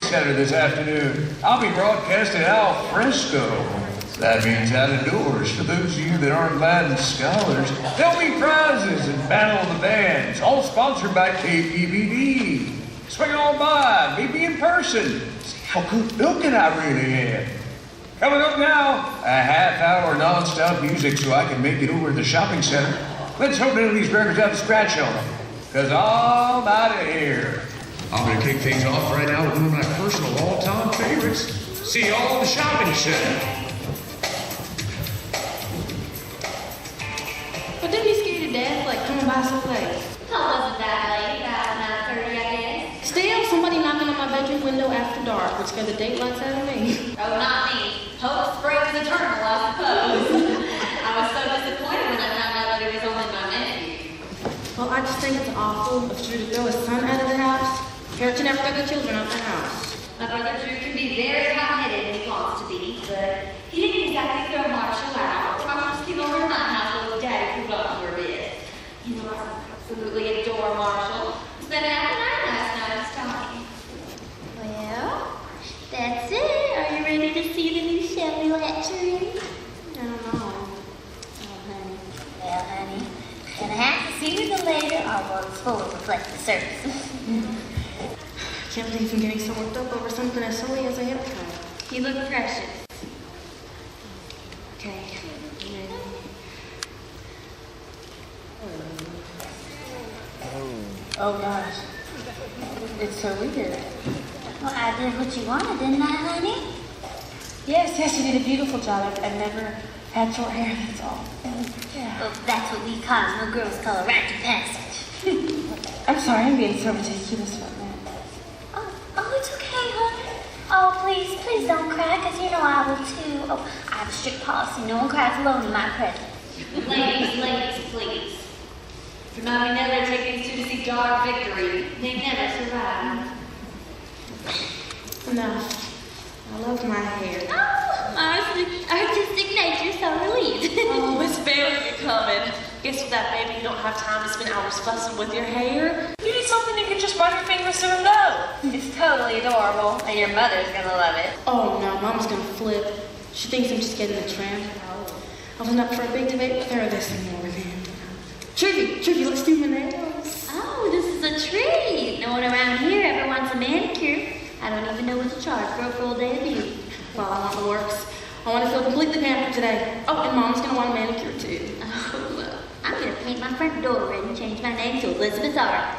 Center this afternoon. I'll be broadcasting al fresco. That means out of doors. For those of you that aren't Latin scholars, there'll be prizes and battle of the bands, all sponsored by KPVD. Swing on by, meet me in person. See how good looking I really am. Coming up now, a half-hour non-stop music so I can make it over to the shopping center. Let's hope none of these records have a scratch on them, because I'm out of here. I'm going to kick things off right now with one of my personal all-time favorites. See y'all in the shopping center. But don't be scared to death, like coming by so late. How wasn't that late? About 9:30, I guess. Still, somebody knocking on my bedroom window after dark, which scared the daylights out of me. Oh, not me. Hope springs eternal, I suppose. I was so disappointed when I found out that it was only my nephew. Well, I just think it's awful of Drew to throw his son out of the house. Parents should never throw their children out of the house. My brother Drew can be very hot-headed when he wants to be, but he didn't exactly throw Marshall out. Marshall's came over to my house while Daddy cooled off for a bit. You know, I absolutely adore Marshall. Spent half the night last night just talking. Well, that's it. Are you ready to see the new Shirley lecturing? I don't know. Oh, honey. Well, honey, gonna have to see you later, or we'll fully reflect the service. I can't believe I'm getting so worked up over something as silly as a haircut. You look precious. Okay. Oh gosh. It's so weird. Well, I did what you wanted, didn't I, honey? Yes, you did a beautiful job. I've never had short hair, that's all. Yeah. Well, that's what we Cosmo girls call a rite of passage. I'm sorry, I'm being so ridiculous about that. Oh, it's okay, honey. Oh, please don't cry, because you know I will too. Oh, I have a strict policy. No one cries alone in my presence. Ladies, please. Mommy never take these two to see Dark Victory. They never survive. Enough. I love my hair. Oh, my artistic nature so relieved. Oh, it's very becoming. Guess with that baby, you don't have time to spend hours fussing with your hair. You need something you can just run your fingers through and go. It's totally adorable, and your mother's gonna love it. Oh no, Mama's gonna flip. She thinks I'm just getting a trim. I wasn't up for a big debate with her this morning. Trivy, let's do my nails. Oh, this is a treat. No one around here ever wants a manicure. I don't even know what to charge for a full day of beauty. Well, I want the works. I want to feel completely pampered today. Oh, and Mom's gonna want a manicure too. Oh, well, I'm gonna paint my front door red and change my name to Elizabeth Art.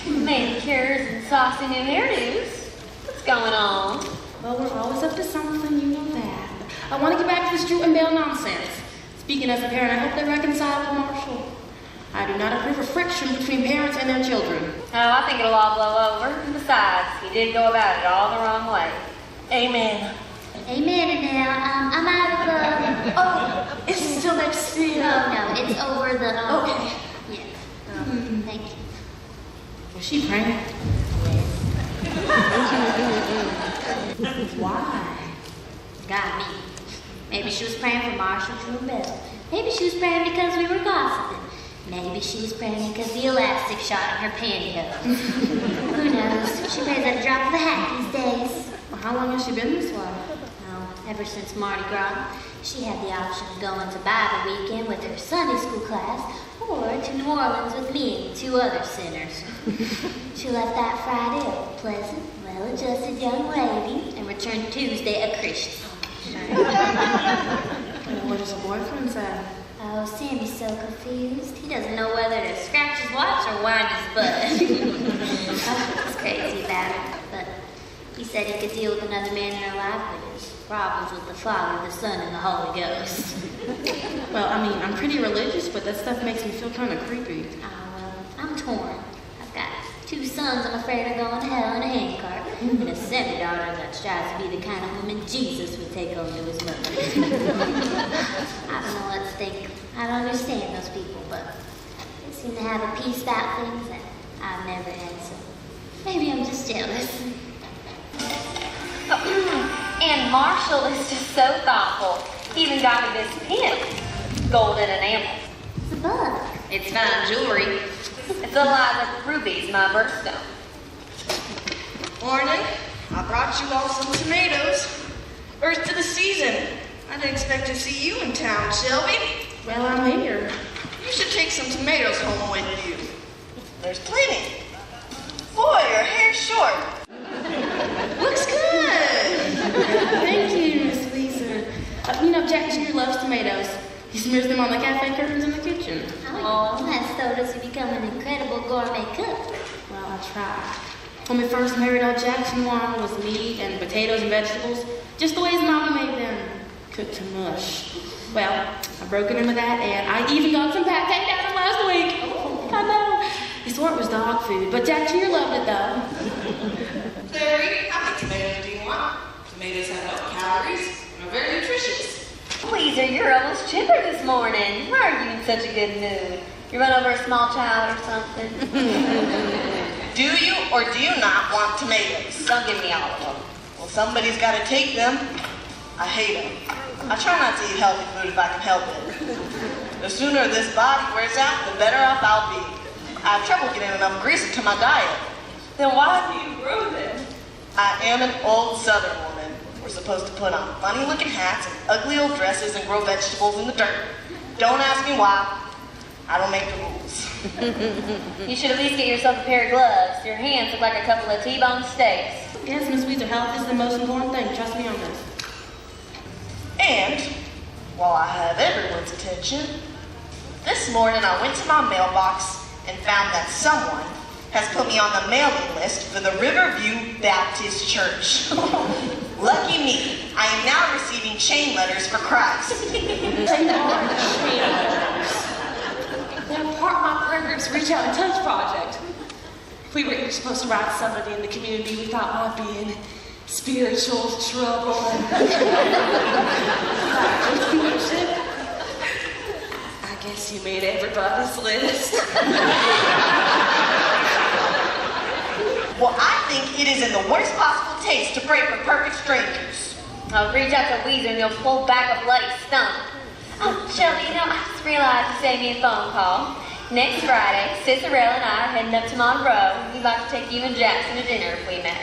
Manicures and saucy new hairdos. What's going on? Well, we're always up to something, you know that. I want to get back to this Drew and Bale nonsense. Speaking as a parent, I hope they reconcile with Marshall. I do not approve of friction between parents and their children. Oh, I think it'll all blow over. And besides, you did go about it all the wrong way. Amen. Amen, Adele. I'm out of the... Oh, it's still next to you. No, it's over the... Okay. Yeah. Thank you. Was she pregnant? Why? Got me. Maybe she was praying for Marshall, Drew, and Belle. Maybe she was praying because we were gossiping. Maybe she was praying because the elastic shot in her pantyhose. Who knows? She prays at the drop of a hat these days. Well, how long has she been this way? Oh, ever since Mardi Gras. She had the option of going to Bible weekend with her Sunday school class or to New Orleans with me and 2 other sinners. She left that Friday a pleasant, well-adjusted young lady and returned Tuesday a Christian. What does a boyfriend say? Oh, Sammy's so confused. He doesn't know whether to scratch his watch or wind his butt. He's crazy about it, but he said he could deal with another man in her life, but his problems with the Father, the Son, and the Holy Ghost. Well, I mean, I'm pretty religious, but that stuff makes me feel kind of creepy. Oh, well, I'm torn. I've got 2 sons I'm afraid are going to hell in a handcart, and a semi-daughter that strives to be the kind of woman Jesus would take home to his mother. I don't know what to think. I don't understand those people, but they seem to have a peace about things that I've never had, so maybe I'm just jealous. Oh, and Marshall is just so thoughtful. He even got me this pin, golden enamel. It's a bug. It's fine jewelry. It's Eliza Ruby's my birthstone. Morning. I brought you all some tomatoes. First of the season. I didn't expect to see you in town, Shelby. Well, I'm here. You should take some tomatoes home with you. There's plenty. Boy, your hair's short. Looks good. Thank you, Miss Weezer. Jack Jr. loves tomatoes. He smears them on the cafe curtains in the kitchen. Oh, that's so does he become an incredible gourmet cook. Well, I tried. When we first married, old Jackson wanted was meat and potatoes and vegetables, just the way his mama made them, cooked to mush. Well, I broke it in with that, and I even got some pate down from last week. Oh, I know. He swore it was dog food, but Jack Jr. loved it, though. Larry, how many tomatoes do you want? Tomatoes have no calories and are very nutritious. Weezer, you're almost chipper this morning. Why are you in such a good mood? You run over a small child or something? Do you or do you not want tomatoes? Don't give me all of them. Well, somebody's got to take them. I hate them. I try not to eat healthy food if I can help it. The sooner this body wears out, the better off I'll be. I have trouble getting enough grease into my diet. Then why do you grow them? I am an old Southern woman. We're supposed to put on funny-looking hats and ugly old dresses and grow vegetables in the dirt. Don't ask me why. I don't make the rules. You should at least get yourself a pair of gloves. Your hands look like a couple of T-bone steaks. Yes, Miss Weezer, health is the most important thing. Trust me on this. And, while I have everyone's attention, this morning I went to my mailbox and found that someone has put me on the mailing list for the Riverview Baptist Church. Lucky me, I am now receiving chain letters for Christ. They are chain letters. They're part of my Progress Reach Out and Touch project. We were supposed to write somebody in the community we thought might be in spiritual trouble. I guess you made everybody's list. Well, I think it is in the worst possible taste to pray for perfect strangers. I'll reach out to Weezer and you'll pull back a bloody stump. Oh, Shelby, I just realized you saved me a phone call. Next Friday, Cicerella and I are heading up to Monroe. We'd like to take you and Jackson to dinner if we may.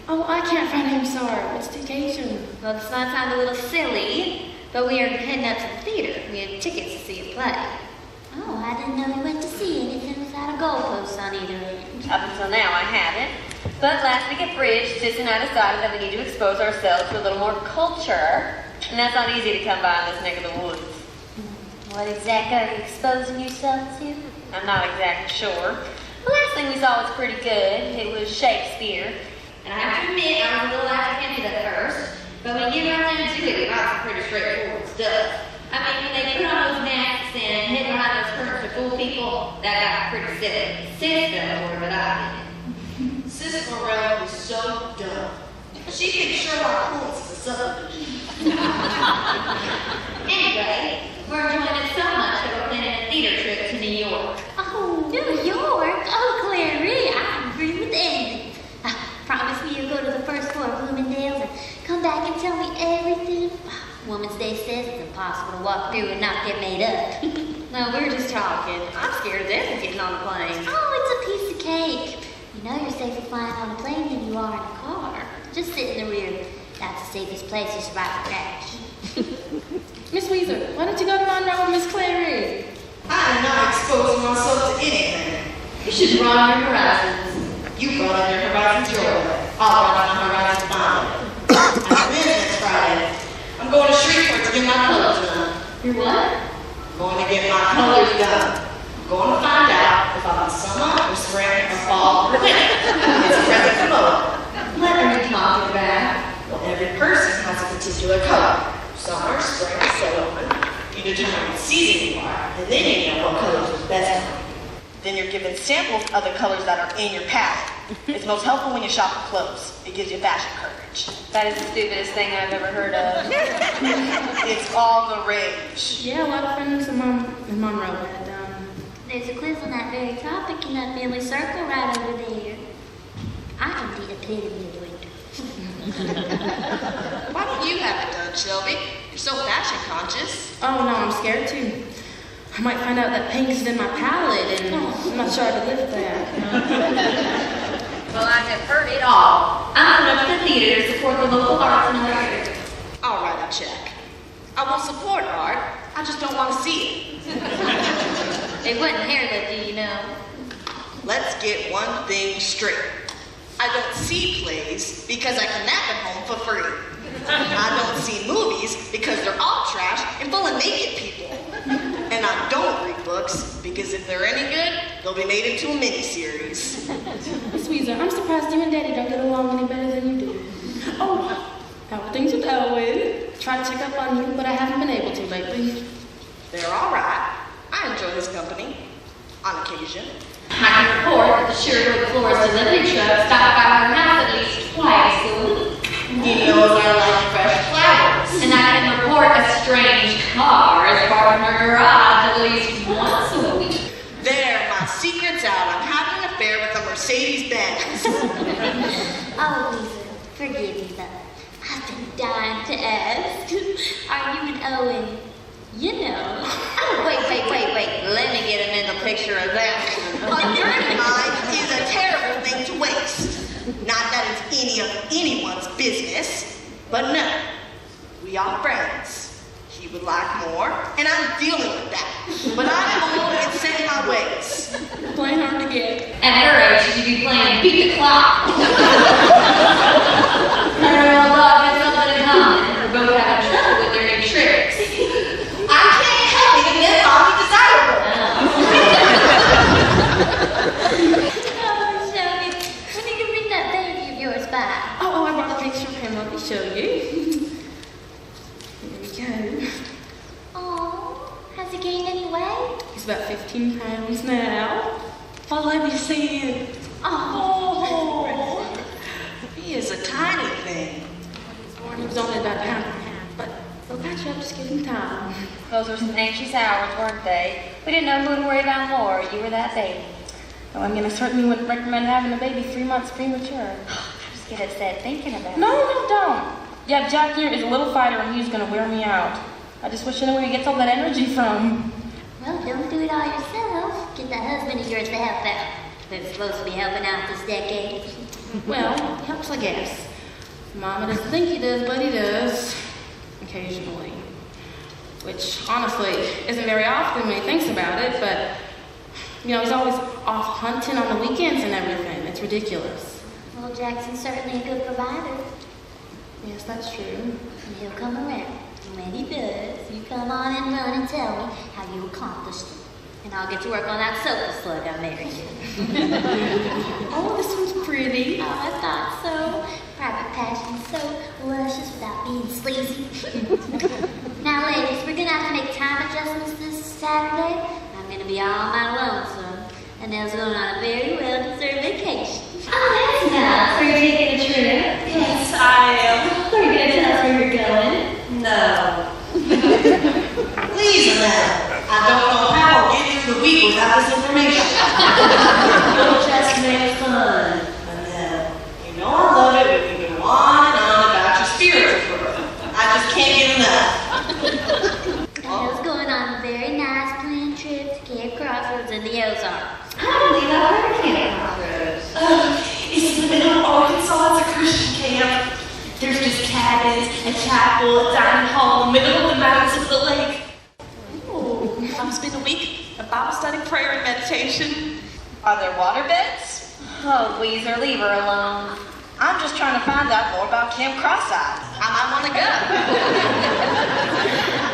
Oh, I can't find him, sorry. What's the occasion? Well, this might sound a little silly, but we are heading up to the theater. We have tickets to see a play. Oh, I didn't know you went to see anything without a goalpost on either end. Up until now, I haven't. But last week at Bridge, Sis and I decided that we need to expose ourselves to a little more culture. And that's not easy to come by in this neck of the woods. What exactly are you exposing yourself to? I'm not exactly sure. The last thing we saw was pretty good. It was Shakespeare. And I have to admit, I was a little apprehensive at first. But when you get right down to it, we got some pretty straightforward stuff. I mean, when they put on those masks and hid behind those curtains to fool people, that got pretty silly. Sis doesn't worry, but I didn't. Sis Morel is so dumb. She thinks Sherlock Holmes is a subdivision. Anyway, we're enjoying it so much that we're planning a theater trip to New York. Oh, New York? Oh, Clary, I agree with Andy. Promise me you'll go to the first floor of Bloomingdale's and come back and tell me everything. Woman's Day says it's impossible to walk through and not get made up. No, we were just talking. I'm scared of death of getting on the plane. Oh, it's a piece of cake. You know you're safer flying on a plane than you are in a car. Just sit in the rear. That's the safest place to survive a crash. Miss Weezer, why don't you go to Monroe with Miss Clary? I am not exposing myself to anything. You should broaden your horizons. You brought on your horizons your way. I'll brought on my horizons mine. I'm in next Friday. I'm going to Shreveport to get my colors done. You're what? I'm going to get my colors done. I'm going to find out if I'm in summer or spring or fall or winter. It's a present from Moa. What are you talking about? Well, every person has a particular color. Summer, spring, so on. You determine what season you are, and then you know what colors are best for you. Then you're given samples of the colors that are in your palette. It's most helpful when you shop for clothes. It gives you fashion courage. That is the stupidest thing I've ever heard of. It's all the rage. Yeah, a lot of friends in Monroe had, There's a quiz on that very topic in that family circle right over there. I can be the epitome of winter. Why don't you have it done, Shelby? You're so fashion conscious. Oh, no, I'm scared too. I might find out that pink is in my palette, and I'm not sure I could live with that. Well, I have heard it all. I'm going up to the theater to support the local arts in our area. All right, I'll check. I will support art. I just don't want to see it. It wasn't hair lifting, you know. Let's get one thing straight. I don't see plays because I can nap at home for free. I don't see movies because they're all trash and full of naked people. And I don't read books because if they're any good, they'll be made into a miniseries. Miss Weezer, I'm surprised you and Daddy don't get along any better than you do. Oh, how are things with Elwin? Tried to check up on you, but I haven't been able to lately. They're all right. I enjoy his company, on occasion. I can report that the Sherwood Florist delivery truck stopped by our house at least twice a week. He knows I like fresh flowers. And I can report a strange car is parked in her garage at least once a week. There, my secret's out. I'm having an affair with a Mercedes-Benz. Oh, Lisa, forgive me, but I've been dying to ask. Are you and Owen, you know? Oh, wait. Let me get a mental picture of that. A dirty mind is a terrible thing to waste. Not that it's any of anyone's business, but no, we are friends. He would like more, and I'm dealing with that. But I'm old and set in my ways. Playing hard to get. At her age, she should be playing beat the clock. Her and old dog has something in common. We're both having trouble with their new tricks. I can't help it if they're only desirable. Oh, Shelby, when did you bring that baby of yours back? Oh, I brought a picture of him. Let me show you. Here we go. Oh, has he gained any weight? He's about 15 pounds now. Oh, let me see him. Oh, he is a tiny thing. He was only about a pound and a half, but we'll patch you up, just give him time. Those were some anxious hours, weren't they? We didn't know who to worry about more. You were that baby. Oh, I mean, I certainly wouldn't recommend having a baby 3 months premature. I just get upset thinking about it. No, don't. Yeah, Jack here is a little fighter and he's going to wear me out. I just wish I knew where he gets all that energy from. Well, don't do it all yourself. Get that husband of yours to help out. They're supposed to be helping out this decade. Well, he helps, I guess. Mama doesn't think he does, but he does. Occasionally. Which, honestly, isn't very often when he thinks about it, but, you know, he's always off hunting on the weekends and everything. It's ridiculous. Well, Jackson's certainly a good provider. Yes, that's true. And he'll come around. And when he does, you come on and run and tell me how you accomplished it. And I'll get to work on that sofa slug I married you. Oh, this one's pretty. Oh, I thought so. Private passion, so luscious without being sleazy. Now, ladies, we're gonna have to make time adjustments this Saturday. I'm gonna be all my lonesome, and Nell's going on a very well-deserved vacation. Oh, that's nice. Are you taking a trip? Yes, I am. Are you going to tell us where you're going? No. Please, Annette. I don't know how I'll get through the week without this information. You'll just make fun. Annette, you know I love it when you go on and on about your spiritual growth. I just can't get enough. Nell's going on a very nice planned trip to Camp Crossroads in the Ozarks. I believe I heard of Camp Crossroads. It's in the middle of Arkansas. It's a Christian camp. There's just cabins, a chapel, a dining hall, middle of the mountains of the lake. Ooh, I'm spending a week of Bible study, prayer, and meditation. Are there water beds? Oh, Weezer, leave her alone. I'm just trying to find out more about Camp Cross-Eyed. I might want to go.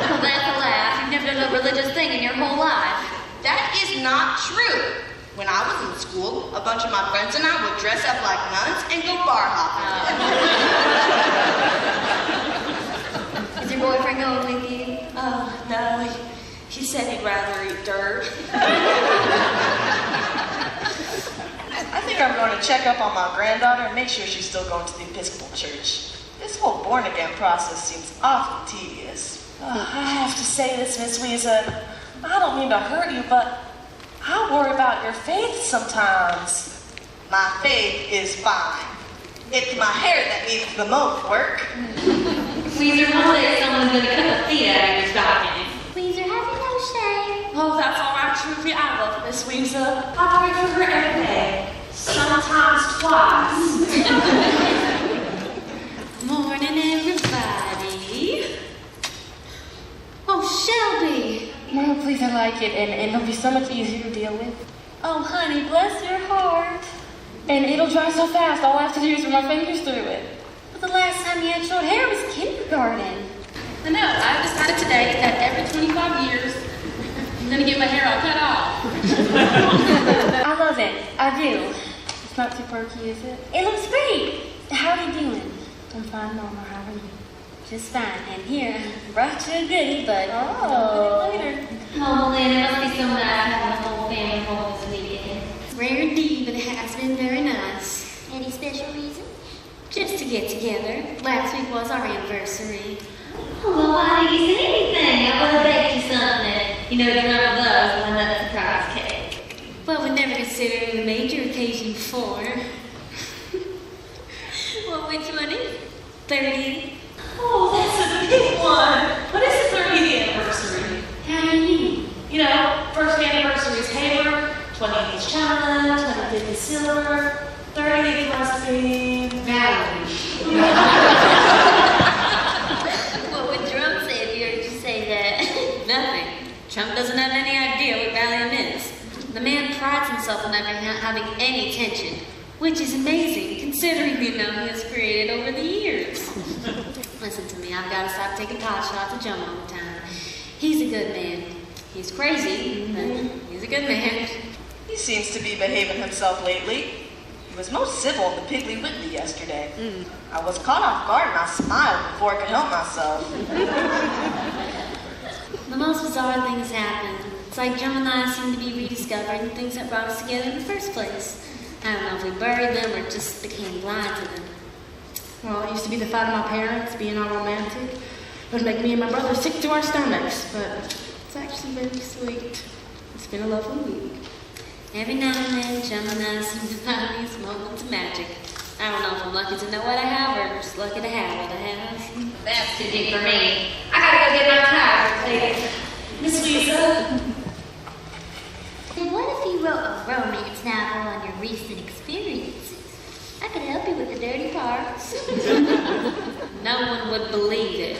Well, that's a laugh. You've never done a religious thing in your whole life. That is not true. When I was in school, a bunch of my friends and I would dress up like nuns and go bar hopping. Is your boyfriend going with you? Oh, no, he said he'd rather eat dirt. I think I'm going to check up on my granddaughter and make sure she's still going to the Episcopal Church. This whole born-again process seems awfully tedious. I have to say this, Miss Weezer. I don't mean to hurt you, but I worry about your faith sometimes. My faith is fine. It's my hair that needs the most work. Weezer, one day someone's going to cut the feet out of your stocking. Weezer, have you no shame? Oh, that's all right, Trudy. I love Miss Weezer. I pray for her every day. Sometimes twice. like it, and it'll be so much easier to deal with. Oh, honey, bless your heart. And it'll dry so fast, all I have to do is run my fingers through it. But the last time you had short hair was kindergarten. I know, I decided today that every 25 years, I'm gonna get my hair all cut off. I love it. I do. It's not too perky, is it? It looks great. How are you doing? I'm fine, Mama. How are you? Just fine. And here, I brought you a goodie, but Oh. later. Oh, Lynn, it must be so nice having the whole family home this weekend. Rare indeed, but it has been very nice. Any special reason? Just to get together. Last week was our anniversary. Oh, well, why didn't you say anything? I would have baked you something. You know, you're not with us, and that surprise cake. Well, we never considered a major occasion before. Well, which one is it? 30th? Oh, that's a big one. What is the 30th anniversary? How do you mean? You know, first anniversary is Hayward, 20th is China, 25th is Silver, 30th must be Valerie. What would Trump say if you heard you say that? Nothing. Trump doesn't have any idea what Valium is. The man prides himself on never having any tension, which is amazing considering the amount he has created over the years. Listen to me, I've got to stop taking pot shots at Joe all the time. He's a good man. He's crazy, but he's a good man. He seems to be behaving himself lately. He was most civil in the Piggly Wiggly yesterday. I was caught off guard and I smiled before I could help myself. The most bizarre thing has happened. It's like Joe and I seem to be rediscovering things that brought us together in the first place. I don't know if we buried them or just became blind to them. Well, it used to be the fight of my parents, being all romantic. It would make me and my brother sick to our stomachs, but it's actually very sweet. It's been a lovely week. Every now and then, Joe and I seem to find these moments of magic. I don't know if I'm lucky to know what I have or just lucky to have what I have. That's too deep for me. I gotta go get my tires, please. Miss Lisa. And what if you wrote a romance novel on your recent experiences? I could help you with the dirty parts. No one would believe it.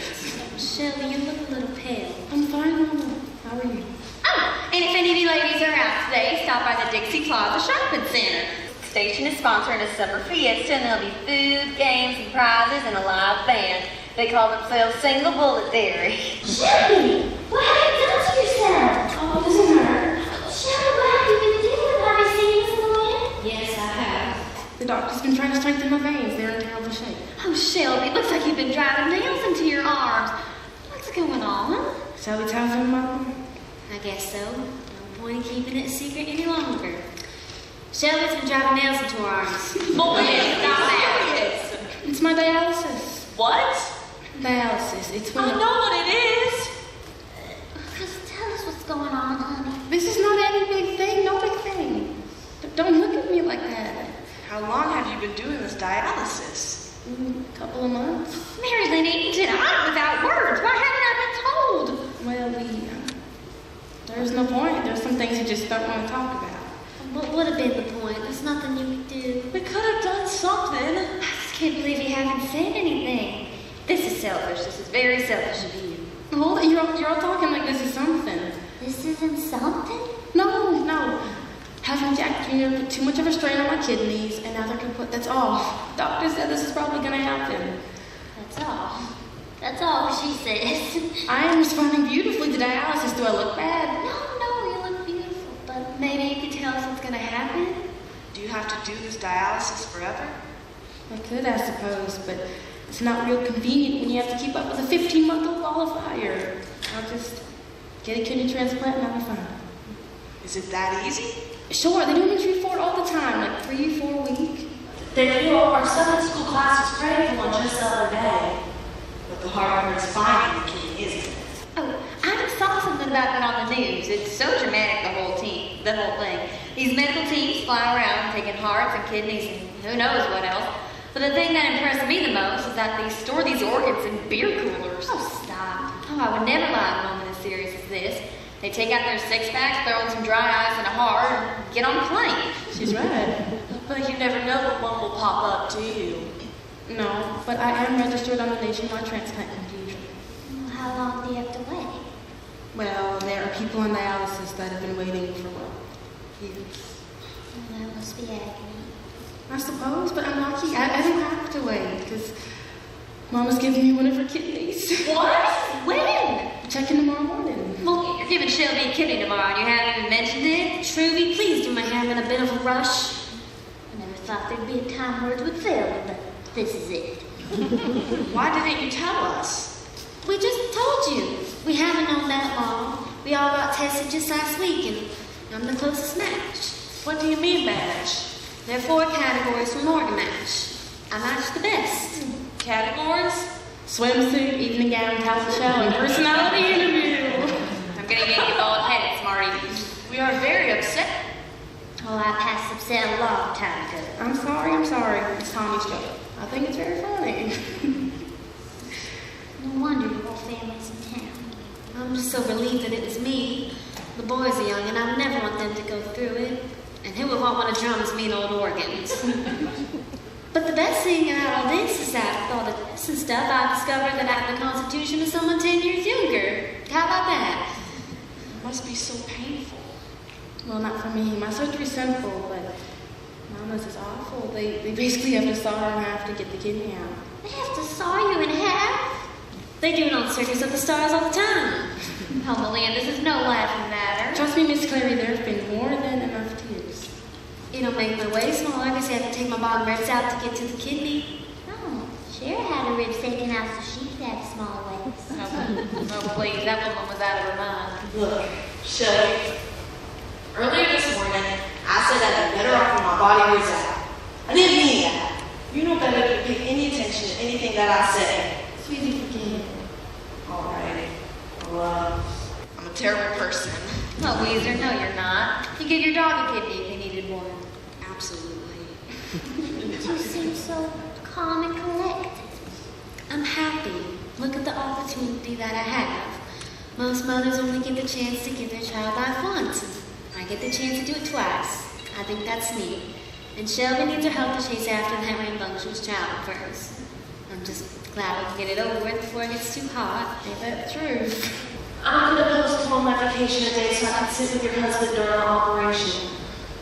Shirley, you look a little pale. I'm fine, Mama. How are you? Oh, and if any of you ladies are out today, stop by the Dixie Plaza Shopping Center. The station is sponsoring a summer fiesta, and there'll be food, games, and prizes, and a live band. They call themselves Single Bullet Theory. Shirley, what have you done to yourself? Oh, it doesn't hurt. Shirley, what have you been doing? Have you seen this morning? Yes, I have. The doctor's been trying to strengthen my veins. They're in terrible shape. Oh, Shelby, looks like you've been driving nails into your arms. What's going on? Shall we tell them, Mama? I guess so. No point in keeping it a secret any longer. Shelby's been driving nails into her arms. Boy, stop that. It's my dialysis. What? Dialysis. It's when I know what it is. Just tell us what's going on, honey. This is not any big thing. No big thing. Don't look at me like that. How long have you been doing this dialysis? A couple of months. Mary Lynn Eaton, I'm without words. Why haven't I been told? Well, there's no point. There's some things you just don't want to talk about. What would have been the point? There's nothing you could do. We could have done something. I just can't believe you haven't said anything. This is selfish. This is very selfish of you. Hold it. You're all talking like this is something. This isn't something? No. Having Jack Jr. put too much of a strain on my kidneys, and now they're kaput. That's all. Doctor said this is probably going to happen. That's all. That's all she says. I am responding beautifully to dialysis. Do I look bad? No, you look beautiful, but Maybe you could tell us what's going to happen? Do you have to do this dialysis forever? I could, I suppose, but it's not real convenient when you have to keep up with a 15-month-old qualifier. I'll just get a kidney transplant and I'll be fine. Is it that easy? Sure, they do imagery for it all the time, like 3 or 4 a week. They do. Our Sunday school class was praying for one just the other day. But the hard part is finding the key, isn't it? Oh, I just saw something about that on the news. It's so dramatic, the whole thing. These medical teams fly around taking hearts and kidneys and who knows what else. But the thing that impressed me the most is that they store these organs in beer coolers. oh, stop. Oh, I would never lie in a moment as serious as this. They take out their six-packs, throw in some dry ice and a heart, and get on a plane. She's right. But you never know what one will pop up, do you? No, but I am registered on the nationwide transplant computer. Well, how long do you have to wait? Well, there are people on dialysis that have been waiting for, years. Well, that must be agony. I suppose, but I'm lucky. I don't have to wait, because Mama's giving me one of her kidneys. What? When? Checking tomorrow morning. Well, you're giving Shelby a kidney tomorrow and you haven't even mentioned it. Truly, please do my hair in a bit of a rush. I never thought there'd be a time words would fail me, but this is it. Why didn't you tell us? We just told you. We haven't known that long. We all got tested just last week, and I'm the closest match. What do you mean, match? There are 4 categories from organ match. I match the best. Categories? Swimsuit, evening gown, talent show, and personality interview. I'm gonna get you bald-headed, Smarty. We are very upset. Oh, I passed upset a long time ago. I'm sorry. It's Tommy's joke. I think it's very funny. No wonder your whole family's in town. I'm just so relieved that it was me. The boys are young, and I would never want them to go through it. And who would want one of drums mean old organs? But the best thing about all this is that with all the tests and stuff, I discovered that I have the constitution of someone 10 years younger. How about that? It must be so painful. Well, not for me. My surgery's simple, but Mama's is awful. They basically have to saw her in half to get the kidney out. They have to saw you in half. They do it on circus of the stars all the time. Oh, Melinda, this is no laughing matter. Trust me, Miss Clary, there's been more than enough tears. It'll make my way smaller because I have to take my bottom ribs out to get to the kidney. Oh, Cher had her ribs taken out so she could have smaller waist. Oh, please, that woman was out of her mind. Look, Shelby, earlier this morning, I said I'd be better off when my body was out. I didn't mean that. You know better than to pay any attention to anything that I say. Sweetie, forgive. All right. Well, I'm a terrible person. Oh, Weezer, no, you're not. You give your dog a kidney if he needed one. Absolutely. You seem so calm and collected. I'm happy. Look at the opportunity that I have. Most mothers only get the chance to give their child life once. I get the chance to do it twice. I think that's neat. And Shelby needs her help to chase after that rambunctious child first. I'm just glad we can get it over with before it gets too hot. Ain't that true? I'm going to postpone my vacation a day so I can sit with your husband during the operation.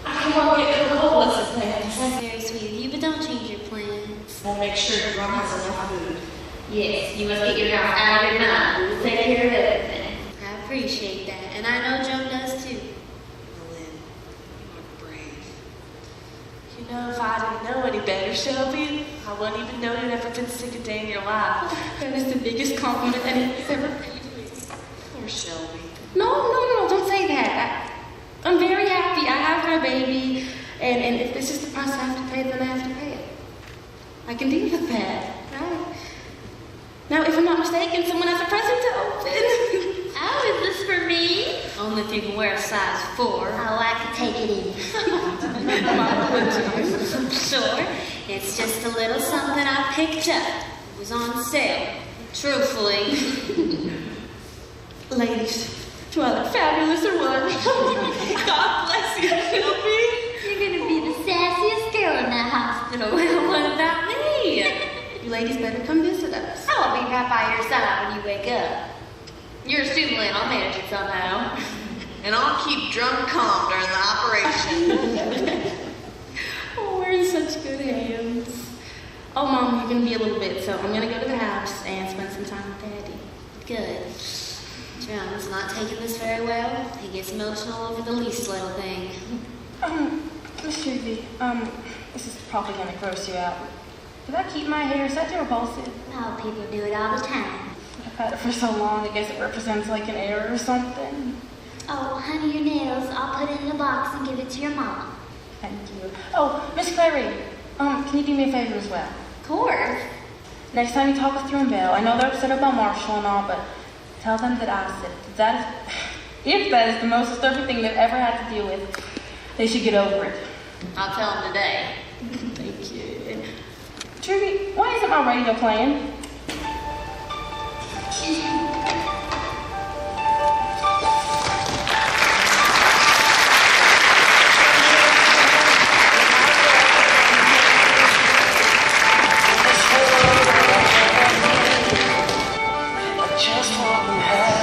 I can go get Coca-Cola as plans. That's very sweet of you, but don't change your plans. We'll make sure everyone has enough food. Yes, you must get your house out of your mind. We will take care of everything. I appreciate that, and I know Joan does too. Lynn, you are brave. You know, if I didn't know any better, Shelby, I wouldn't even know you'd ever been sick a day in your life. That is the biggest compliment anyone's ever paid me. Poor Shelby. No, don't say that. I'm very happy. I have my baby, and if this is the price I have to pay, then I have to pay it. I can deal with that, right? Now, if I'm not mistaken, someone has a present to open. Oh, is this for me? Only if you can wear a size 4. Oh, I can take it in. Sure. It's just a little something I picked up. It was on sale. Truthfully. Ladies, do I look fabulous or what? God bless you, Shelby. You're gonna be the sassiest girl in that hospital. Well, what about me? You ladies better come visit us. I'll be right by your side when you wake up. Yours too, Lynn. I'll manage it somehow. And I'll keep drunk calm during the operation. Oh, we're in such good hands. Oh, Mom, you're going to be a little bit, so I'm going to go to the house and spend some time with Daddy. Good. John's not taking this very well. He gets emotional over the least little thing. Miss Shuby, this is probably going to gross you out. Did I keep my hair? Is that too repulsive? Oh, people do it all the time. I've had it for so long, I guess it represents like an error or something. Oh, honey, your nails. I'll put it in a box and give it to your mom. Thank you. Oh, Miss Clary, can you do me a favor as well? Of course. Next time you talk with Drew and Belle, I know they're upset about Marshall and all, but tell them that I said if that is the most disturbing thing they've ever had to deal with, they should get over it. I'll tell them today. Thank you. Trudy, why isn't my radio playing? Just what we had.